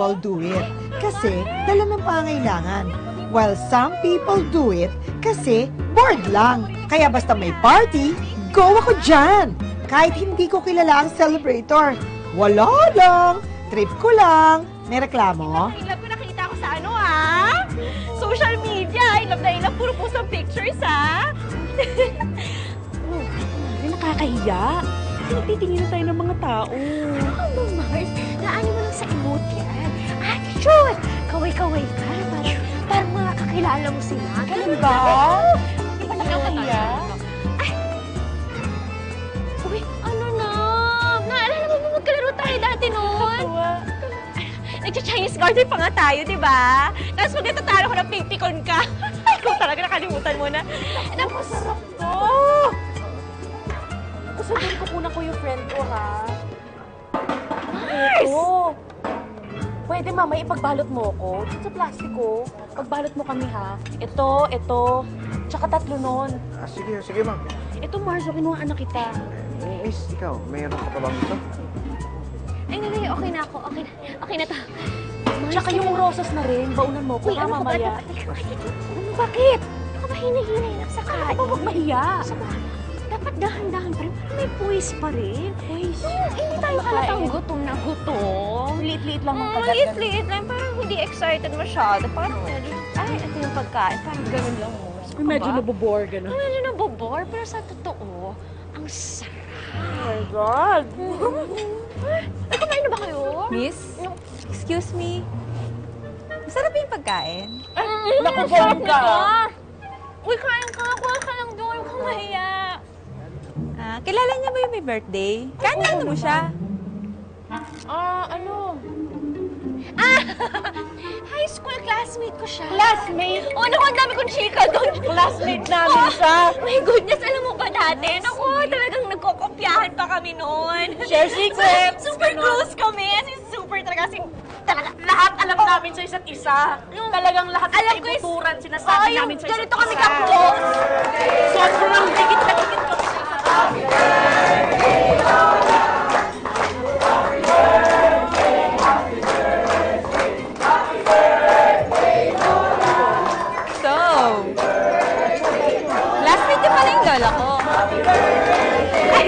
people do it kasi dala ng pangailangan. While some people do it kasi bored lang. Kaya basta may party, go ako dyan! Kahit hindi ko kilala ang celebrator. Wala lang. Trip ko lang. May reklamo? I love ko nakita ko sa ano, ha? Social media. I love na ilang puro post ng pictures, ha? Ay, nakakahiya. Tinititingin na tayo ng mga tao. Ano, Mars? Naano mo lang sa emote yan? Attitude! Kaway-kaway ka. Parang mga kakilala mo sila. Ganun ba? Di ba nakakahiya? Uy, ano na? Naalala mo magkalaro tayo dati noon? Nagcha-Chinese garden pa nga tayo, di ba? Tapos pag natatalo ko ng pipikon ka. Ikaw talaga nakalimutan mo na. Napasarap to! Gusto din ko kunan ko yung friend ko, ha? Mars! Ito. Pwede, mama, ipagbalot mo ko. Dito sa plastiko. Pagbalot mo kami, ha? Ito, tsaka 3 nun. Sige, ma'am. Ito, Mars, kinuhaan na kita. Miss, ikaw, mayroon ka pa bang ito? Ay, nanay, okay na ako. Okay na to. Mars, Tsaka yung rosas na rin, baunan mo ko, Uy, ha, ano ba? mamaya. Ano, bakit? Ako ba hinahinay lang sa kain? Ano ba, huwag mahiya? Dapat dahan-dahan pa rin. Parang may puwis pa rin. Puwis? Hindi tayo halatang gutom na gutom. Liit-liit lang ang kagat. Liit-liit lang. Parang hindi excited masyado. Parang medyo, ay, ito yung pagkain. Parang ganun lang mo. Medyo nabobore, gano'n. Medyo nabobore, pero sa totoo, ang sarap. Oh my God! Kumain na ba kayo? Miss? Excuse me. Masarap yung pagkain. Naku, bongga! Uy, kain ka. Kuha ka lang doon. Kumaya. Kilala niya ba yung may birthday? Kanya mo siya? High school classmate ko siya. Classmate? Oh, naku, ang dami kong chika doon. Classmate namin siya! My goodness, alam mo ba dati? Naku, talagang nagkokopyahan pa kami noon. Share secrets! Super close kami. As in, super talaga. Talaga, Lahat alam namin sa isa't isa. Talagang lahat ng Alam ko is- kaibuturan sinasabi yung namin sa isa't ganito kami isa. ka-close. Sobrang higit na higit kami sa isa't So, classmate niyo pala yung lola ko. Ay,